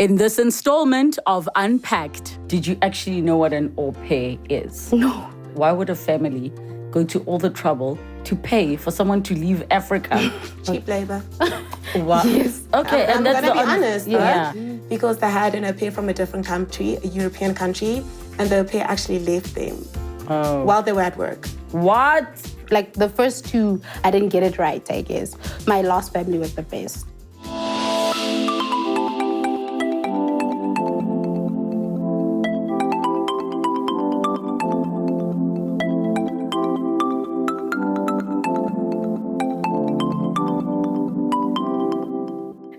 In this installment of Unpacked, did you actually know what an au pair is? No. Why would a family go to all the trouble to pay for someone to leave Africa? Cheap labor. Wow. Yes. Okay, I'm that's gonna be honest. honest, Yeah. because they had an au pair from a different country, a European country, and the au pair actually left them while they were at work. What? Like the first two, I didn't get it right, I guess. My last family was the best.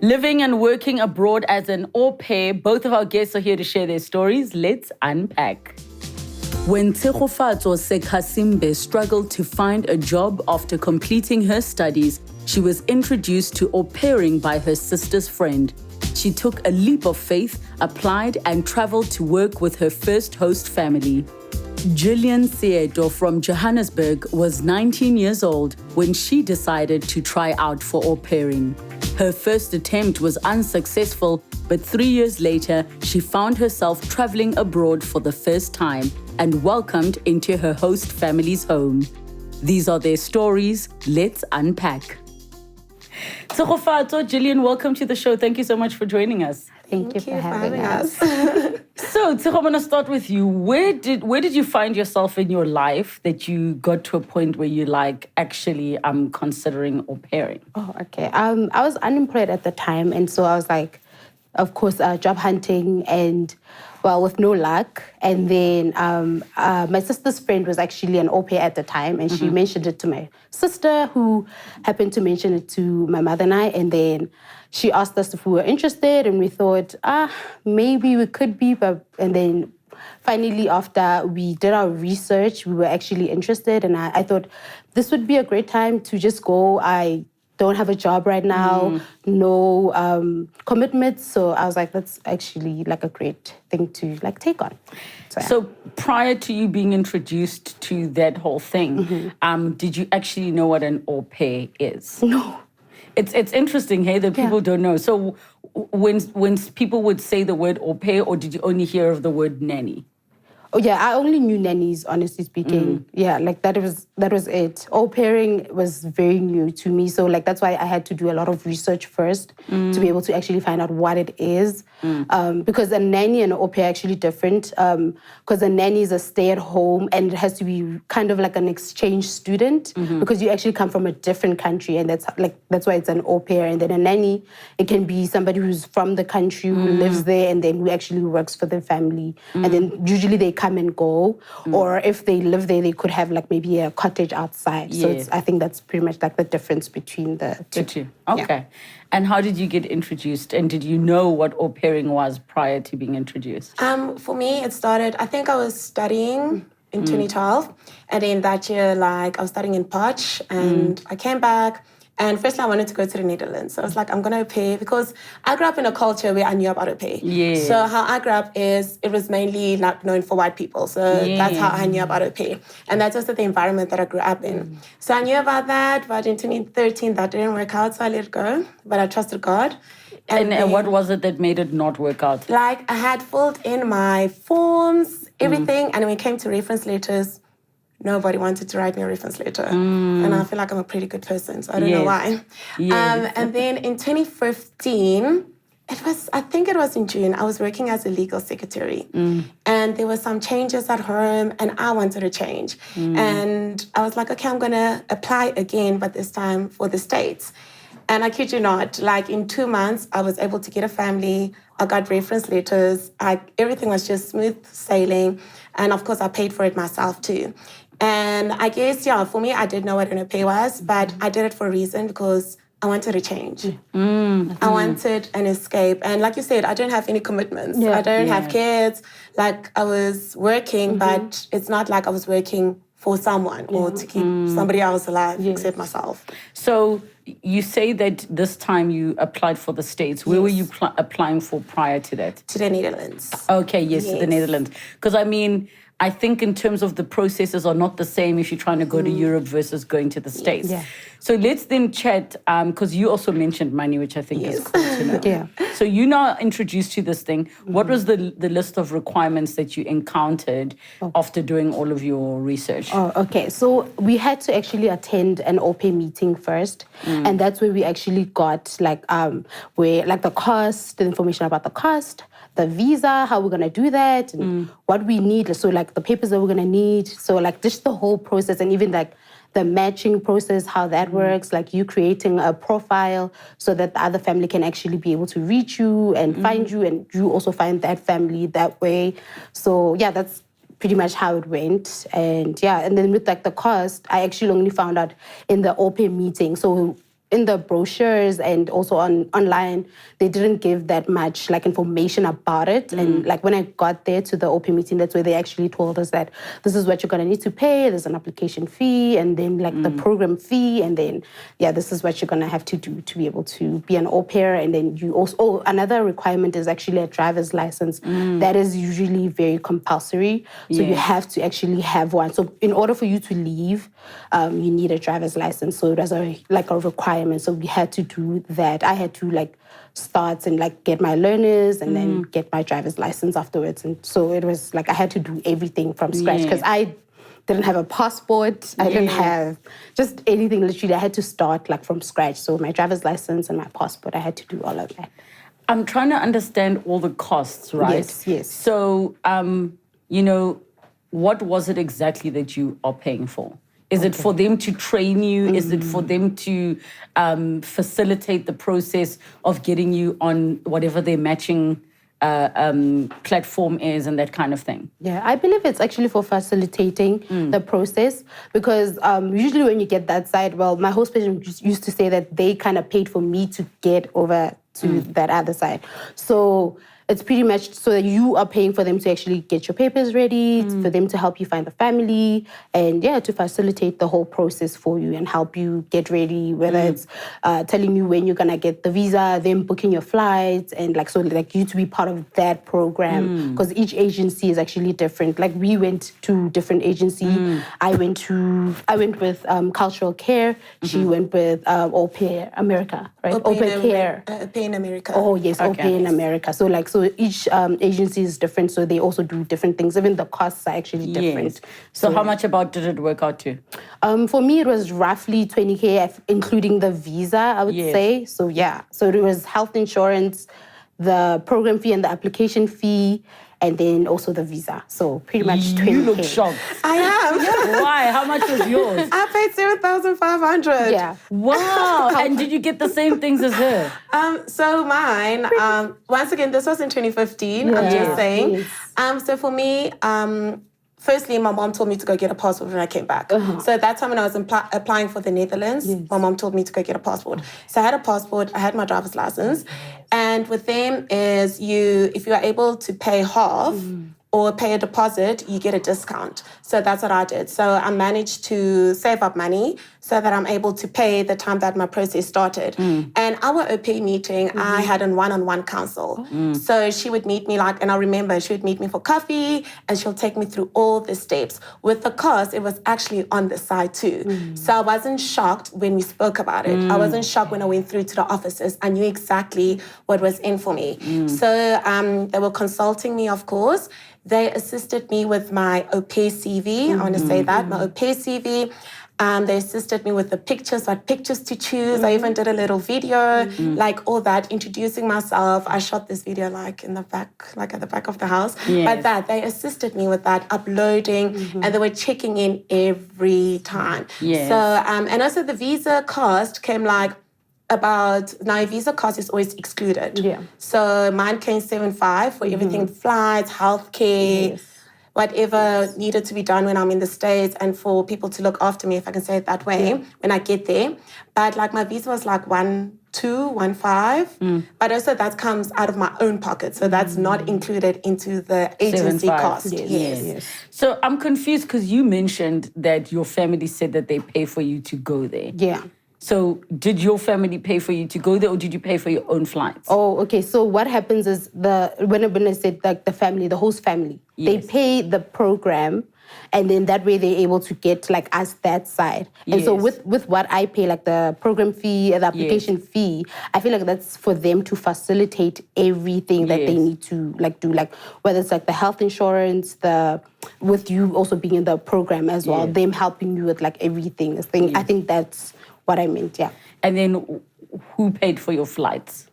Living and working abroad as an au pair, both of our guests are here to share their stories. Let's unpack. When Tshegofatso Sekhasimbe struggled to find a job after completing her studies, she was introduced to au pairing by her sister's friend. She took a leap of faith, applied, and traveled to work with her first host family. Gillian Seeto from Johannesburg was 19 years old when she decided to try out for au pairing. Her first attempt was unsuccessful, but 3 years later, she found herself traveling abroad for the first time and welcomed into her host family's home. These are their stories. Let's unpack. Tshegofatso, Gillian, welcome to the show. Thank you so much for joining us. Thank you for having us. So, Tshegofatso, I'm going to start with you. Where did you find yourself in your life that you got to a point where you're like, actually, I'm considering au pairing? Oh, okay. I was unemployed at the time, and so I was like, of course, job hunting and, well, with no luck. And then my sister's friend was actually an au pair at the time, and she mentioned it to my sister, who happened to mention it to my mother and I. And then she asked us if we were interested, and we thought, maybe we could be. And then finally, after we did our research, we were actually interested. And I thought this would be a great time to just go. I don't have a job right now, no commitments. So I was like, that's actually like a great thing to like take on. So prior to you being introduced to that whole thing, did you actually know what an au pair is? No. It's interesting, hey, that people don't know. So when people would say the word au pair, or did you only hear of the word nanny? Oh yeah, I only knew nannies, honestly speaking. Yeah, like that was it. Au pairing was very new to me, so like that's why I had to do a lot of research first to be able to actually find out what it is. Because a nanny and an au pair are actually different. Because a nanny is a stay-at-home, and it has to be kind of like an exchange student because you actually come from a different country, and that's why it's an au pair. And then a nanny, it can be somebody who's from the country who lives there, and then who actually works for the family, and then usually they come and go, or if they live there, they could have like maybe a cottage outside. Yes. So I think that's pretty much like the difference between the two. Okay. Yeah. And how did you get introduced? And did you know what au pairing was prior to being introduced? For me, it started, I think I was studying in 2012. And in that year, like I was studying in Potch, and I came back. And firstly, I wanted to go to the Netherlands. So I was like, I'm going to au pair, because I grew up in a culture where I knew about au pair. Yeah. So how I grew up is, it was mainly not known for white people. So that's how I knew about au pair. And that's also the environment that I grew up in. So I knew about that, but in 2013, that didn't work out, so I let it go. But I trusted God. And what was it that made it not work out? Like, I had filled in my forms, everything, and when it came to reference letters, nobody wanted to write me a reference letter. And I feel like I'm a pretty good person, so I don't know why. Yes. And then in 2015, I think it was in June, I was working as a legal secretary. And there were some changes at home, and I wanted to change. And I was like, okay, I'm going to apply again, but this time for the States. And I kid you not, like in 2 months, I was able to get a family. I got reference letters. Everything was just smooth sailing. And of course, I paid for it myself too. And I guess, for me, I didn't know what an au pair was, but I did it for a reason, because I wanted a change. I wanted an escape. And like you said, I don't have any commitments. I don't have kids. Like, I was working, but it's not like I was working for someone or to keep somebody else alive except myself. So you say that this time you applied for the States. Where were you applying for prior to that? To the Netherlands. Okay, yes, to the Netherlands. Because, I mean, I think in terms of the processes are not the same if you're trying to go to Europe versus going to the States. So let's then chat, because you also mentioned money, which I think is cool to know. Yeah. So you now introduced to this thing. What was the list of requirements that you encountered after doing all of your research? Oh, okay. So we had to actually attend an OP meeting first, and that's where we actually got where the cost, the information about the cost, the visa, how we're gonna do that, and what we need. So the papers that we're gonna need. So just the whole process, and even the matching process, how that works, you creating a profile so that the other family can actually be able to reach you and find you, and you also find that family that way. So yeah, that's pretty much how it went. And then with the cost, I actually only found out in the open meeting. So in the brochures and also online, they didn't give that much information about it. And when I got there to the open meeting, that's where they actually told us that this is what you're gonna need to pay. There's an application fee, and then the program fee, and then this is what you're gonna have to do to be able to be an au pair. And then you also another requirement is actually a driver's license. That is usually very compulsory. So you have to actually have one. So in order for you to leave, you need a driver's license. So that's a requirement. So we had to do that. I had to start and get my learners and then get my driver's license afterwards. And so it was I had to do everything from scratch because I didn't have a passport. I didn't have just anything. Literally, I had to start from scratch. So my driver's license and my passport, I had to do all of that. I'm trying to understand all the costs, right? Yes. So, what was it exactly that you are paying for? Is it for them to train you? Is it for them to facilitate the process of getting you on whatever their matching platform is and that kind of thing? Yeah, I believe it's actually for facilitating the process because usually when you get that side, my host patient used to say that they kind of paid for me to get over to that other side. So it's pretty much so that you are paying for them to actually get your papers ready, for them to help you find the family, and to facilitate the whole process for you and help you get ready, whether it's telling you when you're going to get the visa, then booking your flights, and you to be part of that program because each agency is actually different. We went to different agencies. I went with Cultural Care. She went with Au Pair America, right? Au Pair Care. Au Pair in America. Oh, yes, Au Pair in America. So each agency is different, so they also do different things. Even the costs are actually different. Yes. So how much about did it work out to? For me, it was roughly 20K, including the visa, I would say. So so it was health insurance, the program fee and the application fee, and then also the visa. So pretty much 20K. You look shocked. I am. Why? How much was yours? I paid 7,500. Yeah. Wow. And did you get the same things as her? So mine, once again, this was in 2015, I'm just saying. Yes. So for me, firstly, my mom told me to go get a passport when I came back. So at that time when I was applying for the Netherlands, my mom told me to go get a passport. So I had a passport, I had my driver's license. And with them is if you are able to pay half or pay a deposit, you get a discount. So that's what I did. So I managed to save up money so that I'm able to pay the time that my process started. And our OP meeting, I had a one-on-one counsel. So she would meet me and I remember she would meet me for coffee and she'll take me through all the steps. With the cost, it was actually on the side too. So I wasn't shocked when we spoke about it. I wasn't shocked when I went through to the offices. I knew exactly what was in for me. So they were consulting me, of course. They assisted me with my au pair CV. I want to say that, my au pair CV. They assisted me with the pictures, what pictures to choose. I even did a little video, all that, introducing myself. I shot this video in the back, at the back of the house. Yes. But they assisted me with that, uploading, and they were checking in every time. Yes. So, and also the visa cost came now visa cost is always excluded. Yeah. So mine came 7.5 for everything, flights, healthcare, whatever needed to be done when I'm in the States, and for people to look after me, if I can say it that way, when I get there. But my visa was 1.2, 1.5. But also that comes out of my own pocket. So that's not included into the agency 7.5. cost. Yes. So I'm confused because you mentioned that your family said that they pay for you to go there. Yeah. So did your family pay for you to go there, or did you pay for your own flights? Oh, okay. So what happens is when I said like the family, the host family, they pay the program, and then that way they're able to get like us that side. And so with what I pay, like the program fee, the application fee, I feel like that's for them to facilitate everything that they need to like do, like whether it's like the health insurance, with you also being in the program as well, them helping you with like everything. I think that's what I meant, yeah. And then who paid for your flights?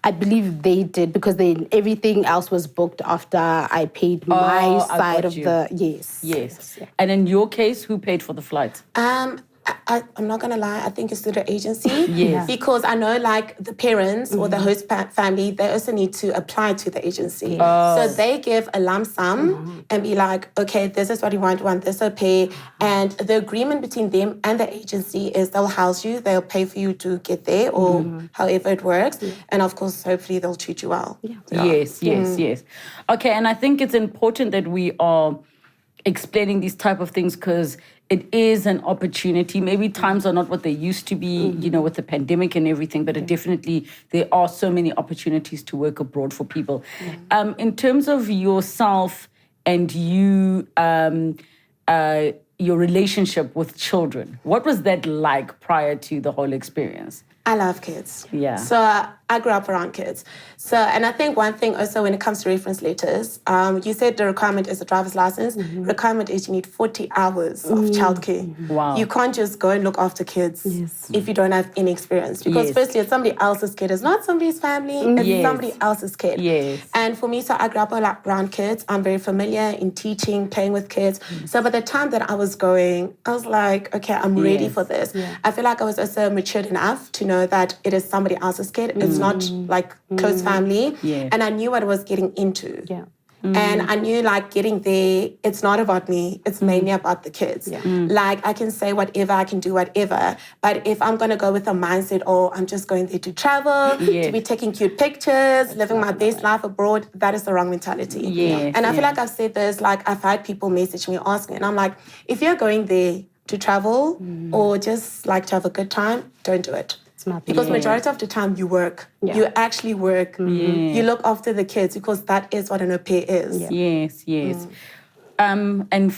I believe they did, because then everything else was booked after I paid my side of the... Yes. Yeah. And in your case, who paid for the flights? I'm not going to lie, I think it's through the agency. Because I know like the parents or the host family, they also need to apply to the agency. So they give a lump sum and be like, okay, this is what you want this to pay. And the agreement between them and the agency is they'll house you, they'll pay for you to get there or however it works. And of course, hopefully they'll treat you well. Yes. Okay, and I think it's important that we are explaining these type of things, because it is an opportunity. Maybe times are not what they used to be, with the pandemic and everything, but definitely there are so many opportunities to work abroad for people. In terms of yourself and you, your relationship with children, what was that like prior to the whole experience? I love kids. Yeah. So I grew up around kids. So, and I think one thing also when it comes to reference letters, you said the requirement is a driver's license. Requirement is you need 40 hours of childcare. Wow. You can't just go and look after kids if you don't have any experience. Because firstly, it's somebody else's kid. It's not somebody's family. It's somebody else's kid. Yes. And for me, so I grew up around kids. I'm very familiar in teaching, playing with kids. So by the time that I was going, I was like, okay, I'm ready for this. I feel like I was also matured enough to know that it is somebody else's kid. It's not like close family. And I knew what I was getting into. And I knew like getting there, it's not about me. It's mainly about the kids. Like I can say whatever, I can do whatever. But if I'm going to go with a mindset, I'm just going there to travel, to be taking cute pictures, living my best life abroad, that is the wrong mentality. And I feel like I've said this, like I've had people message me, ask me, and I'm like, if you're going there to travel or just like to have a good time, don't do it. Because majority of the time you work. You actually work. You look after the kids, because that is what an au pair is. Yes. And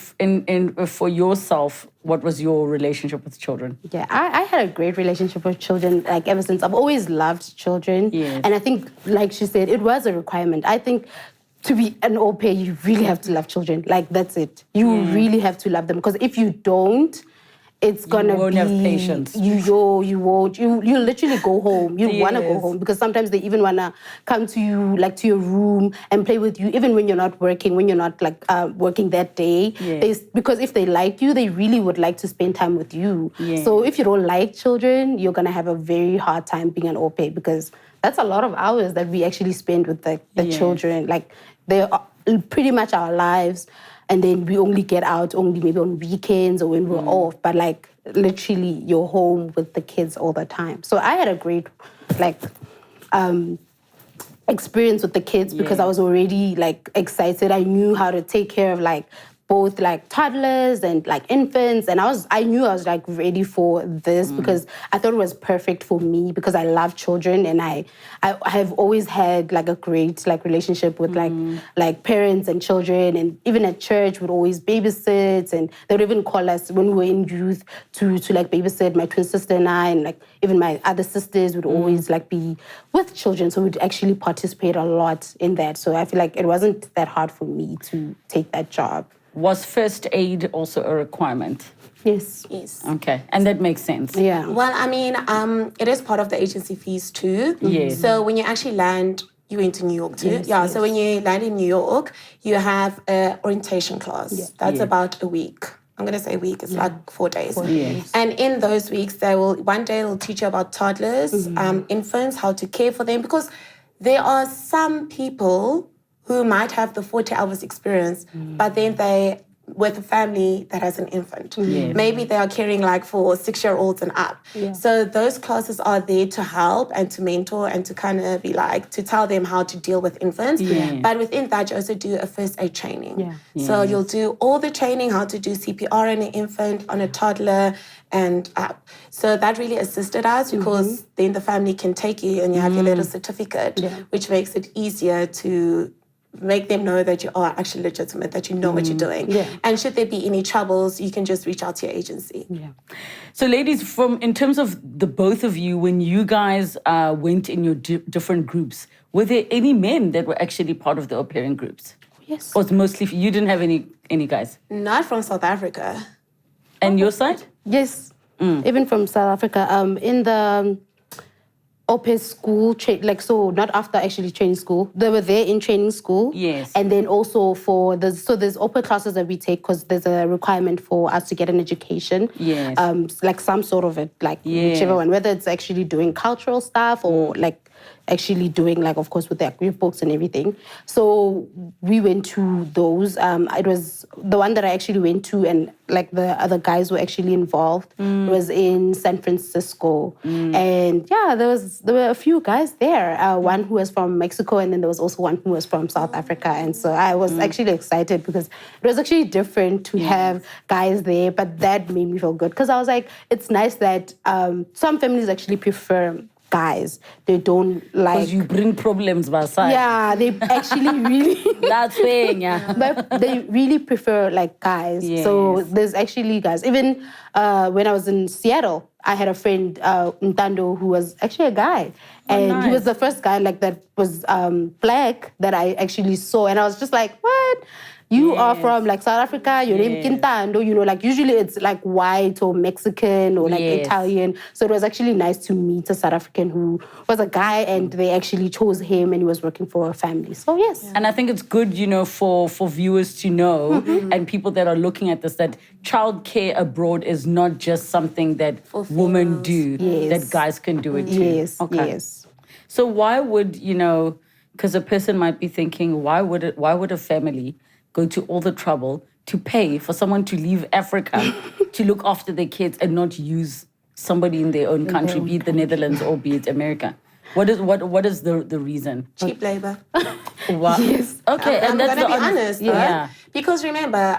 for yourself, what was your relationship with children? Yeah, I had a great relationship with children, like ever since. I've always loved children. And I think, like she said, it was a requirement. I think to be an au pair, you really have to love children. Like, that's it. You really have to love them. Because if you don't, it's gonna be... You won't have patience. You won't. You literally go home. You want to go home, because sometimes they even want to come to you, like to your room and play with you, even when you're not working, when you're not like working that day. Because if they like you, they really would like to spend time with you. So if you don't like children, you're going to have a very hard time being an au pair, because that's a lot of hours that we actually spend with the children. Like, they're pretty much our lives. And then we only get out only maybe on weekends or when we're off. But like literally you're home with the kids all the time. So I had a great experience with the kids, because I was already like excited. I knew how to take care of like both like toddlers and like infants. And I knew I was like ready for this, because I thought it was perfect for me, because I love children. And I have always had like a great like relationship with like parents and children. And even at church would always babysit, and they would even call us when we were in youth to like babysit my twin sister and I, and like even my other sisters would always like be with children. So we'd actually participate a lot in that. So I feel like it wasn't that hard for me to take that job. Was first aid also a requirement? Yes. Okay, and that makes sense. Yeah. Well, I mean, it is part of the agency fees too. So when you actually land, you went to New York too. So when you land in New York, you have an orientation class. That's about a week. I'm going to say a week. It's like 4 days. And in those weeks, one day they'll teach you about toddlers, infants, how to care for them. Because there are some people who might have the 40 hours experience, but then they with a family that has an infant. Yes. Maybe they are caring like for 6-year-olds and up. Yeah. So those classes are there to help and to mentor and to kind of be like, to tell them how to deal with infants. Yeah. But within that, you also do a first aid training. Yeah. So you'll do all the training, how to do CPR on an infant, on a toddler, and up. So that really assisted us because then the family can take you and you have your little certificate, which makes it easier to make them know that you are actually legitimate, that you know what you're doing. Yeah. And should there be any troubles, you can just reach out to your agency. Yeah. So, ladies, in terms of the both of you, when you guys went in your different groups, were there any men that were actually part of the au pairing groups? Yes. Or was it mostly you didn't have any guys? Not from South Africa. And your side? Yes. Even from South Africa. In the au pair school, so not after actually training school. They were there in training school. Yes. And then also there's au pair classes that we take because there's a requirement for us to get an education. Yes. Like some sort of it, like Yes. whichever one, whether it's actually doing cultural stuff or like actually doing like, of course, with their group books and everything. So we went to those. It was the one that I actually went to and like the other guys were actually involved. It was in San Francisco. And yeah, there were a few guys there. One who was from Mexico and then there was also one who was from South Africa. And so I was actually excited because it was actually different to have guys there, but that made me feel good because I was like, it's nice that some families actually prefer guys. They don't like... Because you bring problems by side. Yeah, they actually really... That's thing, yeah. But they really prefer like guys. Yes. So there's actually guys. Even when I was in Seattle, I had a friend, Ntando, who was actually a guy. And nice. he was the first guy like that was black that I actually saw. And I was just like, what? You are from like South Africa, your name Quintando, you know, like usually it's like white or Mexican or like Italian. So it was actually nice to meet a South African who was a guy and they actually chose him and he was working for a family. So yes. And I think it's good, you know, for viewers to know and people that are looking at this that childcare abroad is not just something that women do, that guys can do it too. Yes, yes. So why would, you know, because a person might be thinking, why would a family go to all the trouble to pay for someone to leave Africa to look after their kids and not use somebody in their own country, be it the Netherlands or be it America? What is the reason? Cheap labor. Wow. Yes. Okay, I'm that's going to be honest, though. Yeah. Because remember,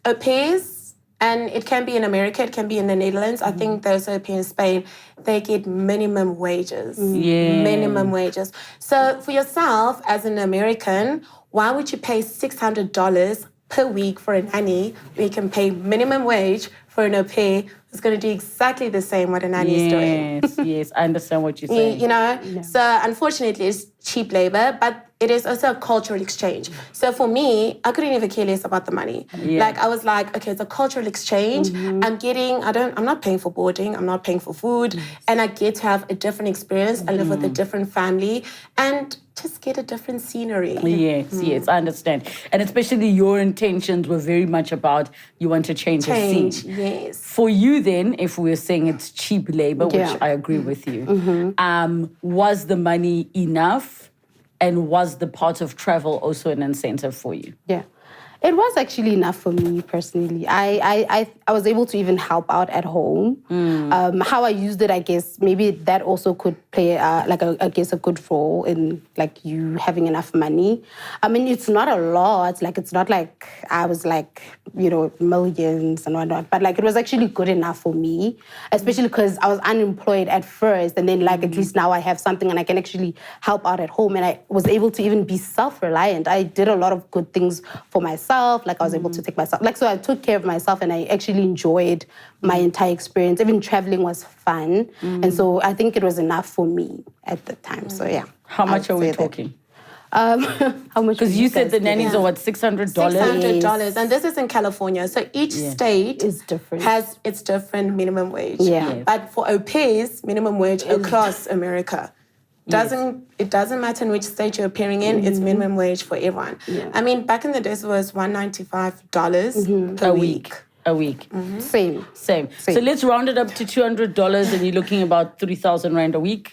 au pairs, and it can be in America, it can be in the Netherlands. I think those au pairs in Spain, they get minimum wages. Yeah. Minimum wages. So for yourself, as an American, why would you pay $600 per week for a nanny when you can pay minimum wage for an au pair who's going to do exactly the same what a nanny is doing? Yes, I understand what you're saying. You know? Yeah. So unfortunately, it's cheap labor, but it is also a cultural exchange. So for me, I couldn't even care less about the money. Yeah. Like I was like, okay, it's a cultural exchange. I'm not paying for boarding, I'm not paying for food, and I get to have a different experience. I live with a different family and just get a different scenery. Yes, I understand. And especially your intentions were very much about you want to change the scene. Yes. For you then, if we're saying it's cheap labor, which I agree with you, was the money enough? And was the part of travel also an incentive for you? Yeah. It was actually enough for me personally. I was able to even help out at home. How I used it, I guess, maybe that also could play I guess a good role in like you having enough money. I mean, it's not a lot. Like it's not like I was like, you know, millions and whatnot. But like it was actually good enough for me, especially because I was unemployed at first, and then like at least now I have something and I can actually help out at home, and I was able to even be self-reliant. I did a lot of good things for myself. Like I was able to take myself, like so I took care of myself and I actually enjoyed my entire experience. Even traveling was fun. And so I think it was enough for me at the time. So yeah. How much are we talking? How much? Because you said the nannies are what, $600? $600. And this is in California. So each state is different. Has its different minimum wage. Yeah. Yes. But for au pairs, minimum wage across America. It doesn't matter in which state you're appearing in, it's minimum wage for everyone. Yeah. I mean, back in the days it was $195 per week. A week. Same. So let's round it up to $200 and you're looking about 3,000 Rand a week,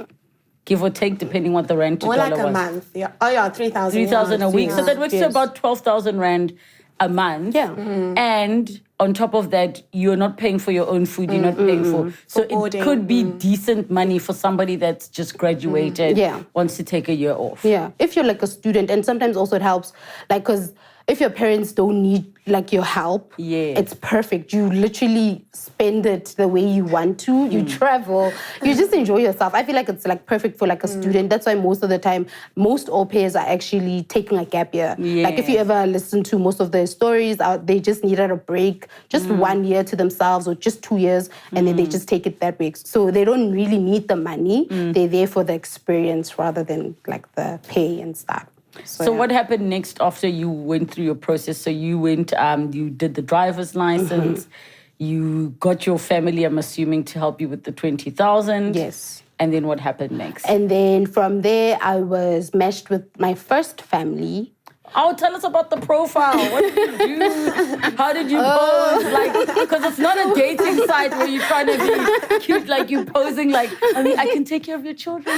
give or take, depending what the rent to More dollar like a was. month. Yeah. Oh yeah, 3,000. 3,000 a week. So that works to about 12,000 Rand a month. Yeah. And on top of that, you're not paying for your own food, you're not paying for... So it boarding. could be decent money for somebody that's just graduated, Yeah. wants to take a year off. Yeah, if you're like a student, and sometimes also it helps, like, because if your parents don't need like your help, it's perfect. You literally spend it the way you want to. You travel, you just enjoy yourself. I feel like it's like perfect for like a student. That's why most of the time, most au pairs are actually taking a gap year. Like if you ever listen to most of their stories, they just needed a break, just 1 year to themselves or just 2 years, and then they just take it that way. So they don't really need the money. They're there for the experience rather than like the pay and stuff. So what happened next after you went through your process? So you went, you did the driver's license, you got your family, I'm assuming, to help you with the 20,000. Yes. And then what happened next? And then from there, I was matched with my first family. Oh, tell us about the profile. What did you do? How did you pose? Like, because it's not a dating site where you're trying to be cute, like you posing like, I mean, I can take care of your children.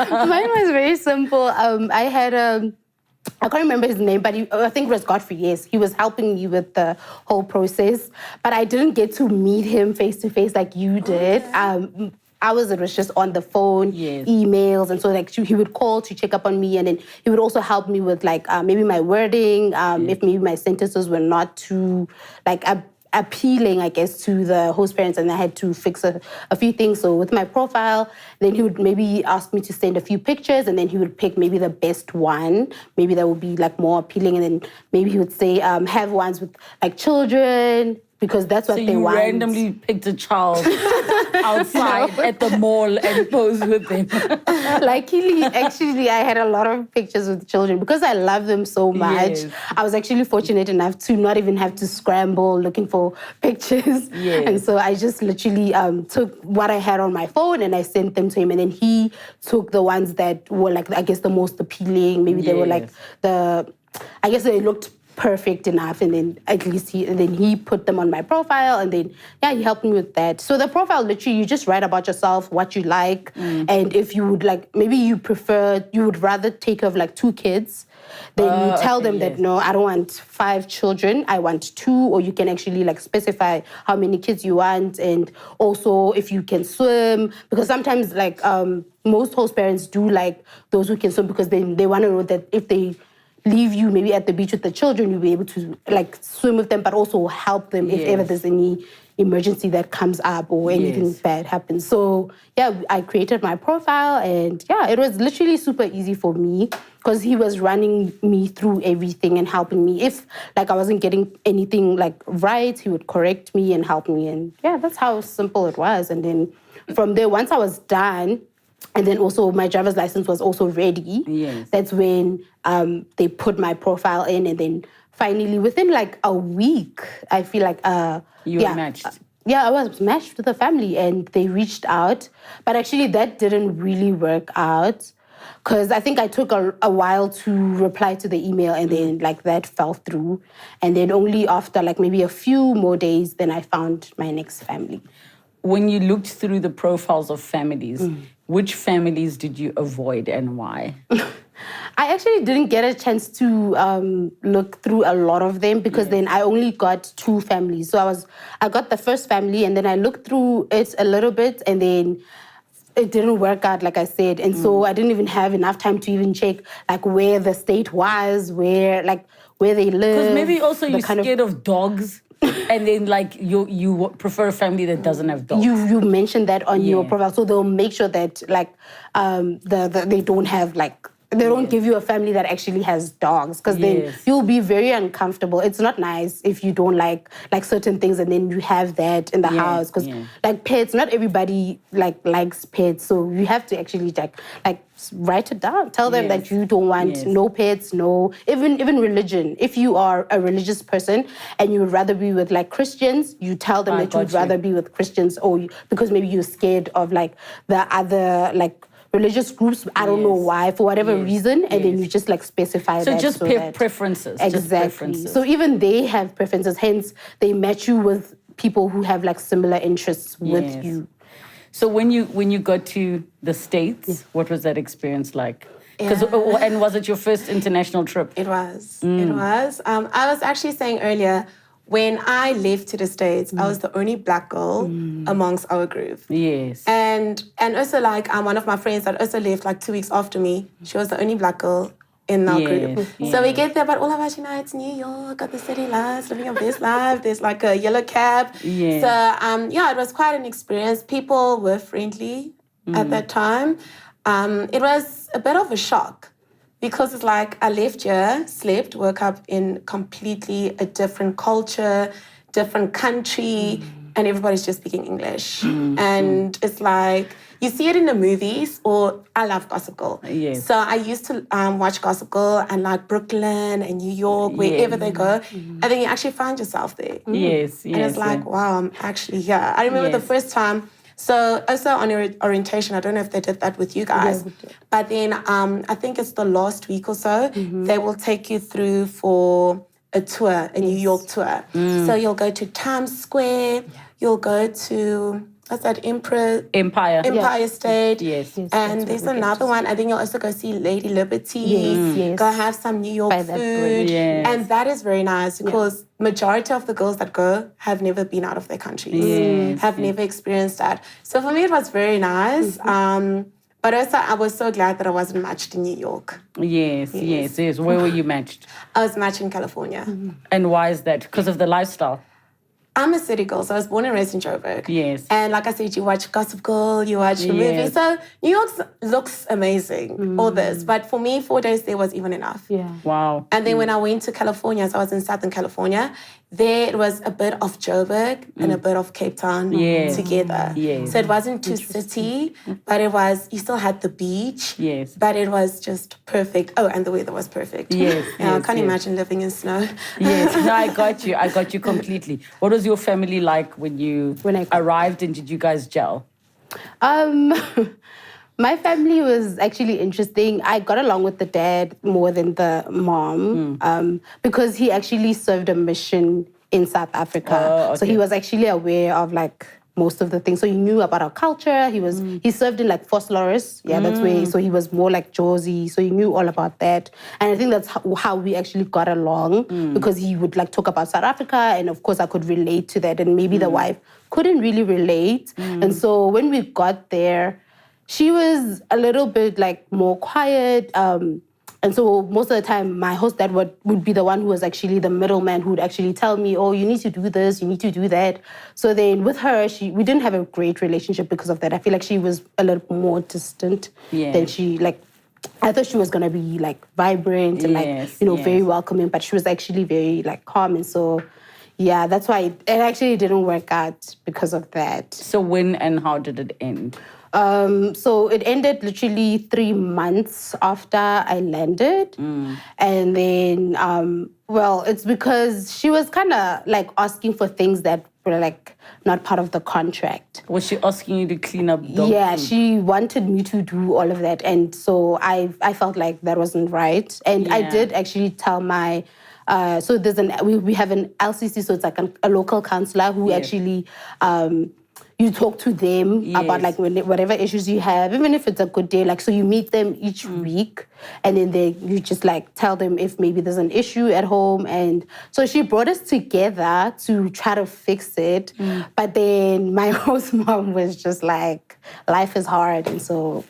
Mine was very simple. I had I can't remember his name, but I think it was Godfrey, yes. He was helping me with the whole process, but I didn't get to meet him face to face like you did. It was just on the phone, emails, and so like he would call to check up on me, and then he would also help me with like maybe my wording, if maybe my sentences were not too like appealing, I guess, to the host parents, and I had to fix a few things. So with my profile, then he would maybe ask me to send a few pictures, and then he would pick maybe the best one, maybe that would be like more appealing, and then maybe he would say have ones with like children, because that's what they want. So you randomly picked a child outside at the mall and posed with them. Luckily, actually, I had a lot of pictures with children because I love them so much. Yes. I was actually fortunate enough to not even have to scramble looking for pictures. Yes. And so I just literally took what I had on my phone and I sent them to him. And then he took the ones that were like, I guess, the most appealing. Maybe they were like I guess they looked perfect enough, and then at least he put them on my profile, and then he helped me with that. So the profile, literally, you just write about yourself, what you like, and if you would like, maybe you would rather take care of like 2 kids, then you tell them that no, I don't want 5 children, I want 2, or you can actually like specify how many kids you want, and also if you can swim, because sometimes like most host parents do like those who can swim, because they want to know that if they leave you maybe at the beach with the children, you'll be able to like swim with them, but also help them if ever there's any emergency that comes up or anything bad happens. So I created my profile, and it was literally super easy for me because he was running me through everything and helping me. If like I wasn't getting anything like right, he would correct me and help me. And that's how simple it was. And then from there, once I was done, and then also my driver's license was also ready. Yes. That's when they put my profile in, and then finally within like a week, I feel like you were matched. I was matched with a family, and they reached out, but actually that didn't really work out because I think I took a while to reply to the email, and then like that fell through, and then only after like maybe a few more days, then I found my next family. When you looked through the profiles of families, which families did you avoid and why? I actually didn't get a chance to look through a lot of them because then I only got 2 families. So I got the first family, and then I looked through it a little bit, and then it didn't work out, like I said. And so I didn't even have enough time to even check like where the state was, where they live. Because maybe also you're scared of dogs. And then, like, you prefer a family that doesn't have dogs. You mentioned that on your profile, so they'll make sure that, like, they don't have, like, they don't give you a family that actually has dogs, because then you'll be very uncomfortable. It's not nice if you don't like certain things, and then you have that in the house. Because like pets, not everybody likes pets, so you have to actually like write it down. Tell them that you don't want no pets, no even religion. If you are a religious person and you would rather be with like Christians, you tell them that you'd rather be with Christians, or because maybe you're scared of like the other like religious groups, I don't know why, for whatever reason, and then you just like specify so that. Just preferences. Exactly. Just preferences. So even they have preferences, hence they match you with people who have like similar interests with you. So when you got to the States, what was that experience like? And was it your first international trip? It was. It was. I was actually saying earlier, when I left to the States, I was the only black girl amongst our group. Yes. And also, like, one of my friends that also left like 2 weeks after me, she was the only black girl in our group. So we get there, but all of us, it's New York, got the city lights, living your best life. There's like a yellow cab. Yeah. So, it was quite an experience. People were friendly at that time. It was a bit of a shock because it's like I left here, slept, woke up in completely a different culture, different country, and everybody's just speaking English. And it's like, you see it in the movies, or I love Gossip Girl. Yes. So I used to watch Gossip Girl and like Brooklyn and New York, wherever they go. And then you actually find yourself there. Yes, And it's like, wow, I'm actually here. I remember the first time. So also on your orientation, I don't know if they did that with you guys, but then I think it's the last week or so, they will take you through for a tour, a New York tour. So you'll go to Times Square, you'll go to, what's that, Empire State. Yes. And there's another one. I think you'll also go see Lady Liberty. Yes. Go have some New York food. Yes. And that is very nice because majority of the girls that go have never been out of their countries, have never experienced that. So for me, it was very nice. But also, I was so glad that I wasn't matched in New York. Yes. Where were you matched? I was matched in California. And why is that? Because of the lifestyle? I'm a city girl, so I was born and raised in Joburg. Yes. And like I said, you watch Gossip Girl, you watch the movies. So New York looks amazing, all this. But for me, 4 days there was even enough. Yeah. Wow. And then when I went to California, so I was in Southern California, there it was a bit of Joburg and a bit of Cape Town together. Yes. So it wasn't too city, but it was, you still had the beach. Yes. But it was just perfect. Oh, and the weather was perfect. Yes. I can't imagine living in snow. Yes. No, I got you completely. What was your family like when you arrived, and did you guys gel? My family was actually interesting. I got along with the dad more than the mom because he actually served a mission in South Africa. So he was actually aware of like most of the things. So he knew about our culture. He served in like Foslorus. Yeah, that's where, so he was more like Josie. So he knew all about that. And I think that's how we actually got along because he would like talk about South Africa. And of course I could relate to that. And maybe the wife couldn't really relate. And so when we got there, she was a little bit like more quiet. And so most of the time, my host dad would be the one who was actually the middleman who would actually tell me, oh, you need to do this, you need to do that. So then with her, we didn't have a great relationship because of that. I feel like she was a little more distant than she, like, I thought she was going to be like vibrant and like, very welcoming, but she was actually very like calm. And so, yeah, that's why it actually didn't work out because of that. So when and how did it end? So it ended literally 3 months after I landed. And then, it's because she was kind of like asking for things that were like not part of the contract. Was she asking you to clean up dog Yeah, food? she wanted me to do all of that. And so I felt like that wasn't right. And I did actually tell my... so there's we have an LCC, so it's like a local counselor who actually... you talk to them about like whatever issues you have, even if it's a good day. Like, so you meet them each week and then you just like tell them if maybe there's an issue at home. And so she brought us together to try to fix it. But then my host mom was just like, life is hard. And so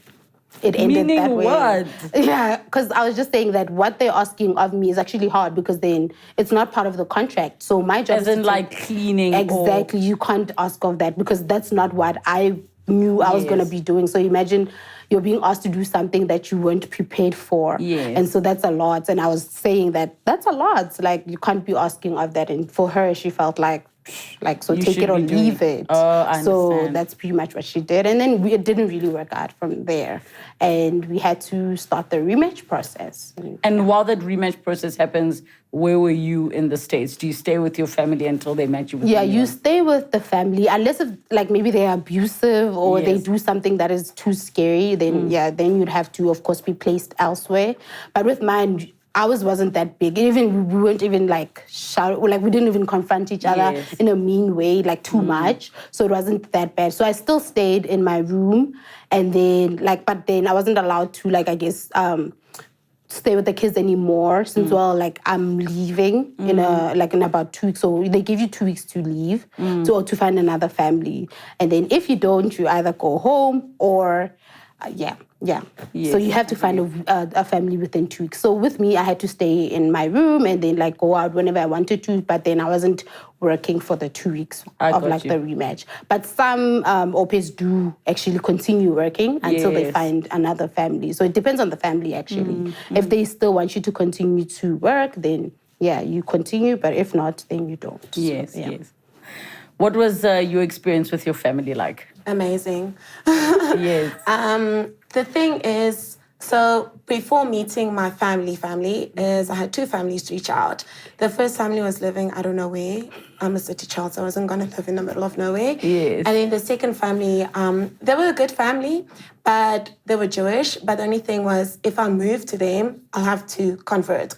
it ended Meaning that way. what? Yeah, because I was just saying that what they're asking of me is actually hard because then it's not part of the contract. So my job is like cleaning. Exactly. You can't ask of that because that's not what I knew I was going to be doing. So imagine you're being asked to do something that you weren't prepared for. Yes. And so that's a lot. And I was saying that's a lot. Like, you can't be asking of that. And for her, she felt like, so you take it or leave it. I so understand. that's pretty much what she did. And then it didn't really work out from there. And we had to start the rematch process. And while that rematch process happens, where were you in the States? Do you stay with your family until they match you with you stay with the family. Unless if, like, maybe they're abusive or they do something that is too scary, then then you'd have to, of course, be placed elsewhere. But with mine, ours wasn't that big. Even we weren't even like shout, like we didn't even confront each other in a mean way, like too much. So it wasn't that bad. So I still stayed in my room, and then but then I wasn't allowed to I guess stay with the kids anymore since like I'm leaving in about 2 weeks. So they give you 2 weeks to leave to find another family, and then if you don't, you either go home or Yes, so you have to find a family within 2 weeks. So with me, I had to stay in my room and then go out whenever I wanted to. But then I wasn't working for the 2 weeks of the rematch. But some au pairs do actually continue working until they find another family. So it depends on the family actually. If they still want you to continue to work, then you continue. But if not, then you don't. Yes. What was your experience with your family like? Amazing. Yes. The thing is, so before meeting my family is I had 2 families to reach out. The first family was living, I don't know where. I'm a city child, so I wasn't going to live in the middle of nowhere. Yes. And then the second family, they were a good family, but they were Jewish. But the only thing was, if I moved to them, I'll have to convert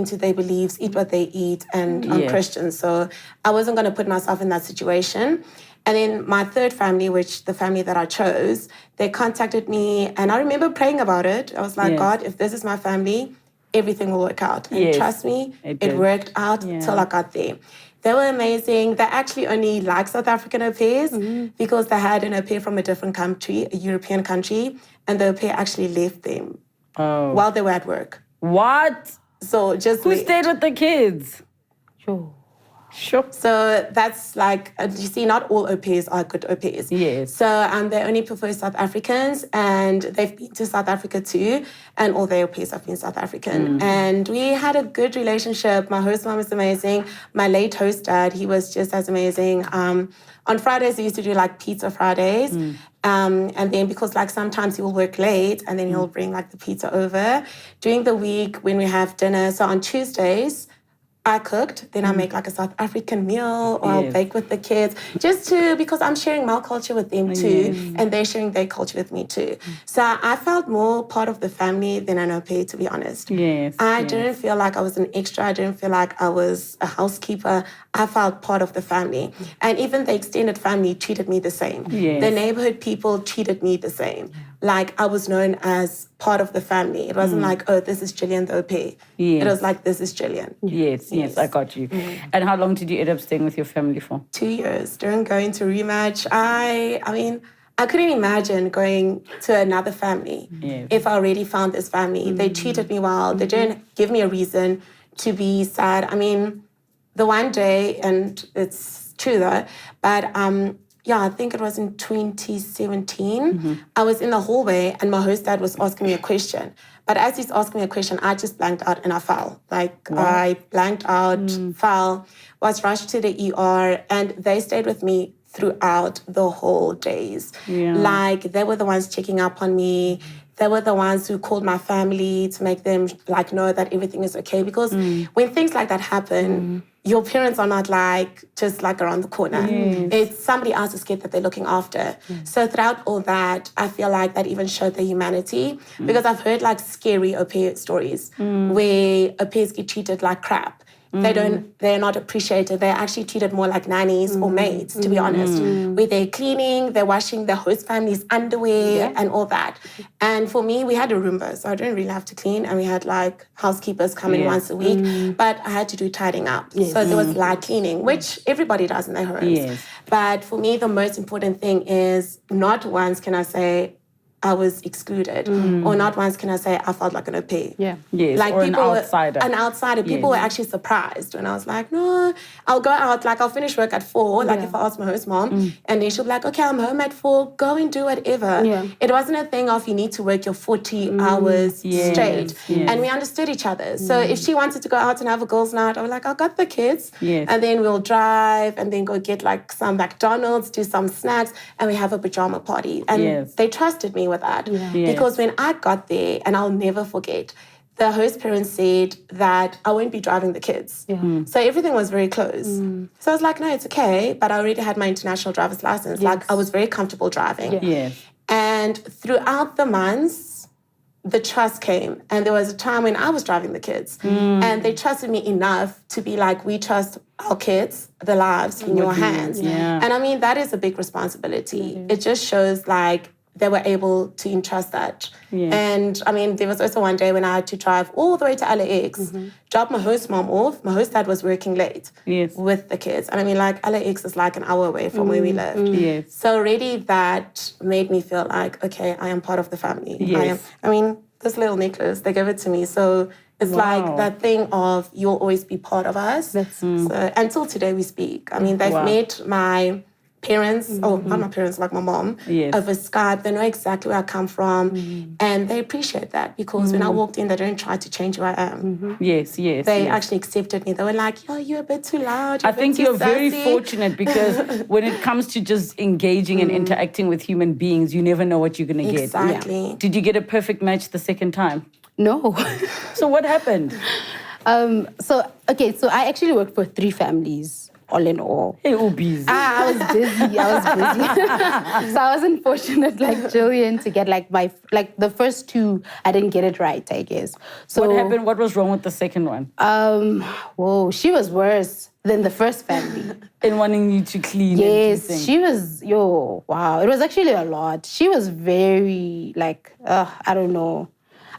into their beliefs, eat what they eat, and I'm Christian. So I wasn't going to put myself in that situation. And then my third family, which the family that I chose, they contacted me, and I remember praying about it. I was like, God, if this is my family, everything will work out. And trust me, it worked out till I got there. They were amazing. They actually only like South African au pairs because they had an au pair from a different country, a European country, and the au pair actually left them while they were at work. What? So just Who stayed with the kids? Sure. So that's you see, not all au pairs are good au pairs. Yes. So they only prefer South Africans, and they've been to South Africa too, and all their au pairs have been South African. And we had a good relationship. My host mom was amazing. My late host dad, he was just as amazing. On Fridays, we used to do pizza Fridays. And then because sometimes he will work late and then he'll bring the pizza over. During the week when we have dinner, so on Tuesdays, I cooked, then I make a South African meal, or I'll bake with the kids, because I'm sharing my culture with them too, and they're sharing their culture with me too. So I felt more part of the family than an au pair, to be honest. I didn't feel like I was an extra. I didn't feel like I was a housekeeper. I felt part of the family. And even the extended family treated me the same. The neighborhood people treated me the same. I was known as part of the family. It wasn't oh, this is Gillian the au pair. It was this is Gillian. Yes, I got you. And how long did you end up staying with your family for? 2 years. During going to Rematch, I couldn't imagine going to another family if I already found this family. They treated me well. They didn't give me a reason to be sad. The one day, and it's true though, but I think it was in 2017. I was in the hallway and my host dad was asking me a question. But as he's asking me a question, I just blanked out and I fell. I blanked out, fell, was rushed to the ER, and they stayed with me throughout the whole days. They were the ones checking up on me. They were the ones who called my family to make them know that everything is okay. Because when things like that happen, your parents are not just around the corner. It's somebody else's kid that they're looking after. So throughout all that, I feel like that even showed their humanity. Because I've heard scary au pair stories where au pairs get treated like crap. They're not appreciated. They're actually treated more like nannies or maids, to be honest. Where they're cleaning, they're washing the host family's underwear and all that. And for me, we had a Roomba, so I didn't really have to clean. And we had housekeepers come in once a week. But I had to do tidying up. So there was light cleaning, which everybody does in their homes. But for me, the most important thing is not once can I say, I was excluded. Or not once can I say I felt like an au pair. Or an outsider. An outsider. People were actually surprised when I was no, I'll go out, I'll finish work at 4, if I ask my host mom, and then she'll be okay, I'm home at 4, go and do whatever. It wasn't a thing of you need to work your 40 hours straight. And we understood each other. So if she wanted to go out and have a girls' night, I was I'll got the kids. And then we'll drive and then go get some McDonald's, do some snacks, and we have a pajama party. And they trusted me with that. Because when I got there, and I'll never forget, the host parents said that I won't be driving the kids. So everything was very close. So I was no, it's okay. But I already had my international driver's license. I was very comfortable driving. And throughout the months, the trust came. And there was a time when I was driving the kids and they trusted me enough to be like, we trust our kids, their lives in your hands. Yeah. And I mean, that is a big responsibility. It just shows like they were able to entrust that. Yes. And I mean, there was also one day when I had to drive all the way to LAX, drop my host mom off. My host dad was working late with the kids. And I mean, like, LAX is like an hour away from where we lived. Yes. So already that made me feel like, okay, I am part of the family. Yes. I mean, this little necklace, they gave it to me. So it's like that thing of you'll always be part of us. So until today we speak. I mean, they've met my parents, not my parents, like my mom, over Skype. They know exactly where I come from. And they appreciate that because when I walked in, they didn't try to change who I am. Yes. They actually accepted me. They were like, yo, you're a bit too loud. I think you're very fortunate because when it comes to just engaging and interacting with human beings, you never know what you're going to get. Exactly. Did you get a perfect match the second time? No. So what happened? So I actually worked for 3 families. All in all. Hey, busy. I was busy. So I wasn't fortunate like Gillian to get like the first 2, I didn't get it right, I guess. So what happened? What was wrong with the second one? She was worse than the first family. In wanting you to clean. Yes, she was, wow. It was actually a lot. She was very like, I don't know.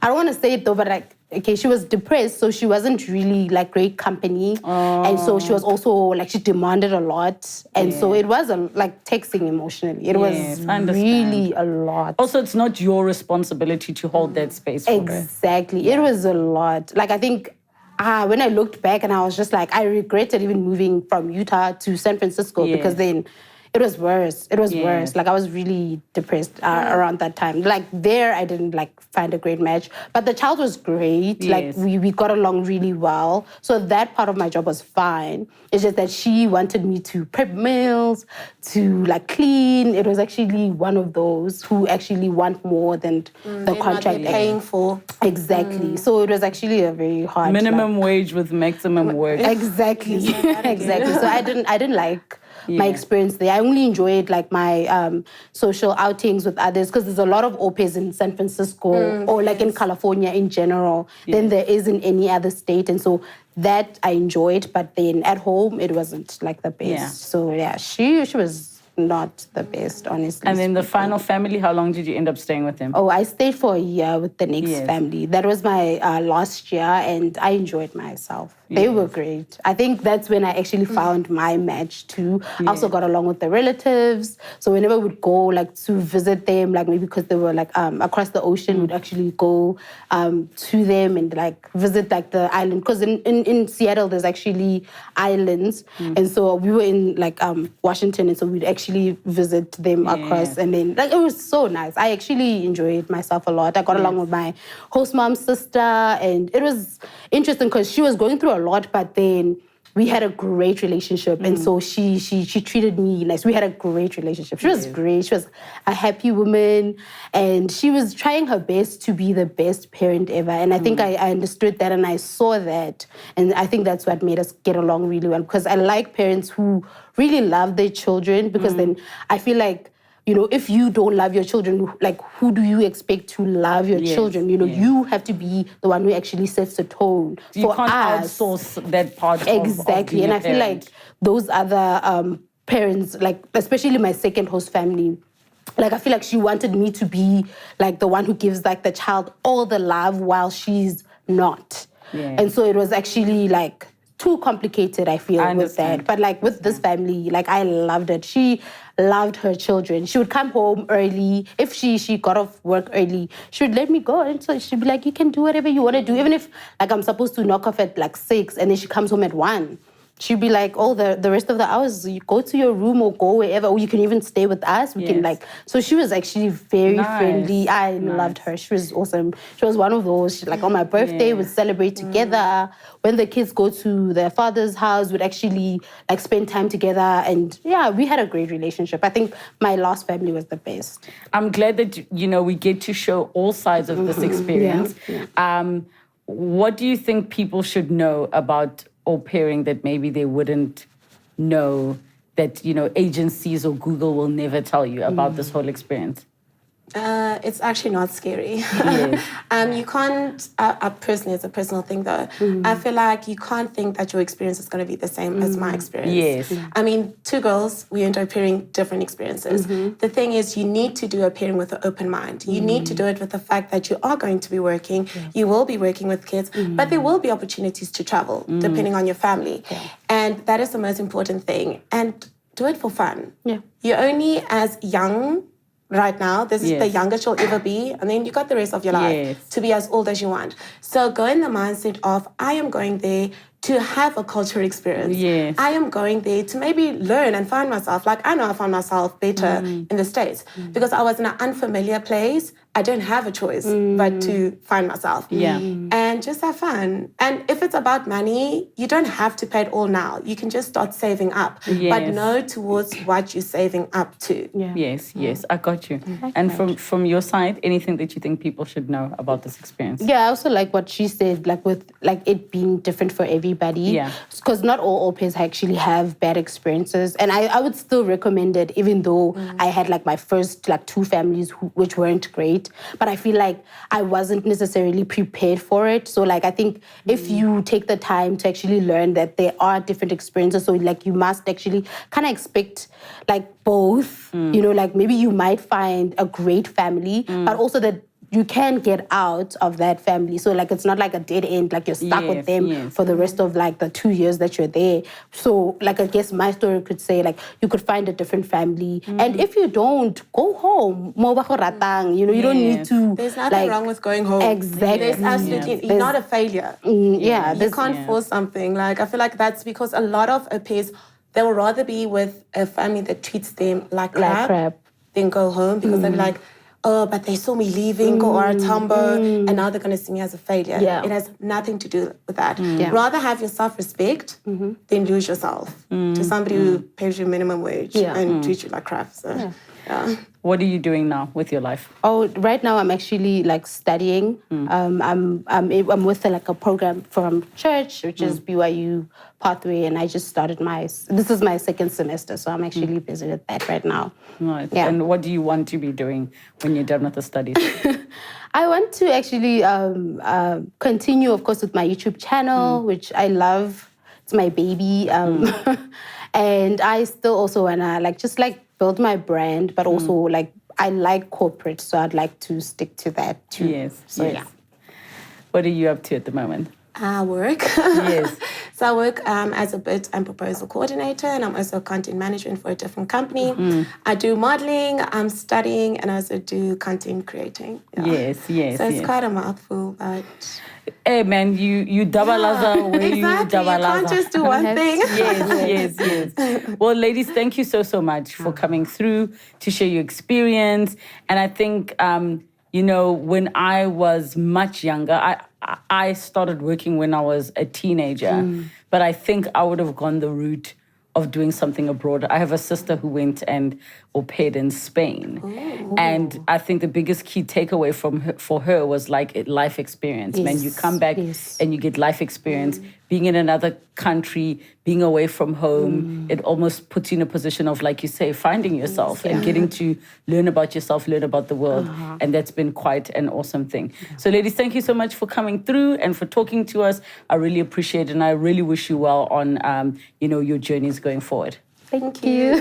I don't want to say it though, but like, okay, she was depressed, so she wasn't really like great company. And so she was also like, she demanded a lot. And so it was like taxing emotionally. It was really a lot. Also, it's not your responsibility to hold that space for her. Exactly. It was a lot. Like, I think when I looked back and I was just like, I regretted even moving from Utah to San Francisco because then it was worse. It was worse. Like, I was really depressed around that time. Like, there, I didn't, like, find a great match. But the child was great. Yes. Like, we got along really well. So that part of my job was fine. It's just that she wanted me to prep meals, to, like, clean. It was actually one of those who actually want more than the contract they're paying for. Exactly. So it was actually a very hard... Minimum wage with maximum work. Exactly. Exactly. So I didn't like... my experience there. I only enjoyed like my social outings with others because there's a lot of au pairs in San Francisco or like in California in general than there is in any other state. And so that I enjoyed, but then at home it wasn't like the best. Yeah. So she was not the best, honestly. And then the final family, how long did you end up staying with them? Oh, I stayed for a year with the next family. That was my last year, and I enjoyed myself. They were great. I think that's when I actually found my match too. I also got along with the relatives. So whenever we'd go like to visit them, like maybe because they were like across the ocean, we'd actually go to them and like visit like the island. Because in Seattle, there's actually islands. And so we were in like Washington, and so we'd actually visit them across. And then like it was so nice. I actually enjoyed myself a lot. I got along with my host mom's sister, and it was interesting because she was going through a lot, but then we had a great relationship. And so she treated me nice. We had a great relationship. She was great. She was a happy woman, and she was trying her best to be the best parent ever. And I think I understood that, and I saw that. And I think that's what made us get along really well, because I like parents who really love their children, because then I feel like, you know, if you don't love your children, like, who do you expect to love your children? You know, you have to be the one who actually sets the tone for us. You can't outsource that part exactly. of And I feel like those other parents, like, especially my second host family, like, I feel like she wanted me to be, like, the one who gives, like, the child all the love while she's not. And so it was actually, like, too complicated, I feel, with that. But, like, with this family, like, I loved it. She loved her children. She would come home early. If she got off work early, she would let me go. And so she'd be like, you can do whatever you want to do. Even if, like, I'm supposed to knock off at, like, 6, and then she comes home at 1. She'd be like, oh, the rest of the hours, you go to your room or go wherever, or you can even stay with us. We can, like... So she was actually very friendly. I loved her. She was awesome. She was one of those. She, like, on my birthday, we'd celebrate together. When the kids go to their father's house, we'd actually, like, spend time together. And, yeah, we had a great relationship. I think my last family was the best. I'm glad that, you know, we get to show all sides of this experience. What do you think people should know about au pairing that maybe they wouldn't know, that, you know, agencies or Google will never tell you about this whole experience? It's actually not scary. Yes. You can't, personally, it's a personal thing though, I feel like you can't think that your experience is going to be the same as my experience. Yes. I mean, two girls, we end up pairing different experiences. The thing is, you need to do a pairing with an open mind. You need to do it with the fact that you are going to be working, you will be working with kids, but there will be opportunities to travel, depending on your family. And that is the most important thing. And do it for fun. You're only as young right now. This is the youngest you'll ever be. And then you got the rest of your life to be as old as you want. So go in the mindset of, I am going there to have a cultural experience. I am going there to maybe learn and find myself. Like, I know I found myself better in the States because I was in an unfamiliar place. I don't have a choice but to find myself. And just have fun. And if it's about money, you don't have to pay it all now. You can just start saving up. But know towards what you're saving up to. Yes, I got you. And from your side, anything that you think people should know about this experience? Yeah, I also like what she said, like with like it being different for everybody. Because not all au pairs actually have bad experiences. And I would still recommend it, even though I had like my first like 2 families which weren't great. But I feel like I wasn't necessarily prepared for it. So like I think if you take the time to actually learn that there are different experiences, so like you must actually kind of expect like both, you know, like maybe you might find a great family, but also that you can get out of that family. So like it's not like a dead end, like you're stuck with them for the rest of like the 2 years that you're there. So like I guess my story could say like you could find a different family. And if you don't, go home. You know, you don't need to. There's nothing wrong with going home. Exactly. There's absolutely, you're not a failure. You can't force something. Like I feel like that's because a lot of au pairs, they will rather be with a family that treats them like crap than go home because they'll be like, oh, but they saw me leaving, go or Tambo, and now they're going to see me as a failure. It has nothing to do with that. Rather have your self-respect than lose yourself to somebody who pays you minimum wage and treats you like crap. So, What are you doing now with your life? Oh, right now I'm actually like studying. I'm with like a program from church, which is BYU Pathway, and I just started this is my 2nd semester, so I'm actually busy with that right now. Nice. And what do you want to be doing when you're done with the studies? I want to actually continue, of course, with my YouTube channel, which I love. It's my baby. And I still also want to just build my brand, but also like I like corporate, so I'd like to stick to that too. Yes. What are you up to at the moment? I work. So I work as a bid and proposal coordinator, and I'm also content management for a different company. I do modeling, I'm studying, and I also do content creating. Yes. So it's quite a mouthful, but... Hey man, you dabalaza where you dabalaza. You can't just do one thing. Yes. Well, ladies, thank you so much for coming through to share your experience. And I think, you know, when I was much younger, I started working when I was a teenager, but I think I would have gone the route of doing something abroad. I have a sister who went and au paired in Spain. Ooh. And I think the biggest key takeaway for her was like life experience. Yes. Man, you come back and you get life experience. Being in another country, being away from home, it almost puts you in a position of, like you say, finding yourself and getting to learn about yourself, learn about the world. And that's been quite an awesome thing. So ladies, thank you so much for coming through and for talking to us. I really appreciate it, and I really wish you well on, you know, your journeys going forward. Thank you.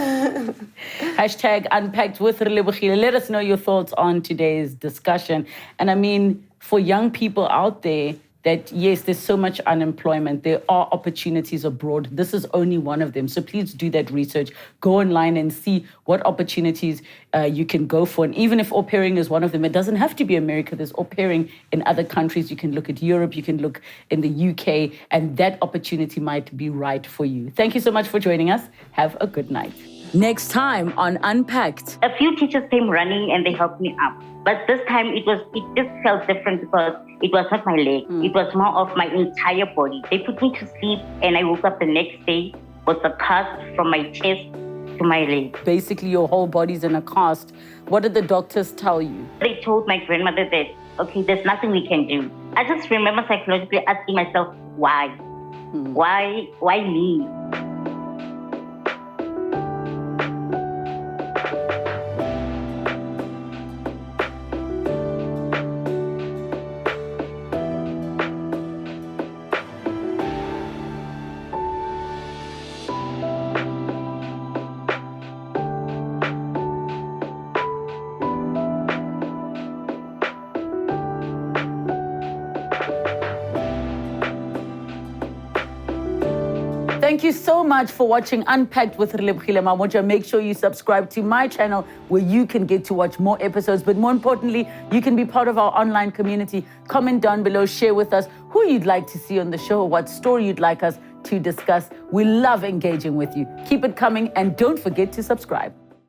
Hashtag Unpacked with Relebogile. Let us know your thoughts on today's discussion. And I mean, for young people out there, that yes, there's so much unemployment. There are opportunities abroad. This is only one of them. So please do that research. Go online and see what opportunities you can go for. And even if au pairing is one of them, it doesn't have to be America. There's au pairing in other countries. You can look at Europe. You can look in the UK. And that opportunity might be right for you. Thank you so much for joining us. Have a good night. Next time on Unpacked. A few teachers came running and they helped me up. But this time it just felt different because it was not my leg. It was more of my entire body. They put me to sleep and I woke up the next day with a cast from my chest to my leg. Basically, your whole body's in a cast. What did the doctors tell you? They told my grandmother that, okay, there's nothing we can do. I just remember psychologically asking myself, why? Why me? Thank you so much for watching Unpacked with Relebogile Mabotja. Make sure you subscribe to my channel where you can get to watch more episodes. But more importantly, you can be part of our online community. Comment down below, share with us who you'd like to see on the show, what story you'd like us to discuss. We love engaging with you. Keep it coming and don't forget to subscribe.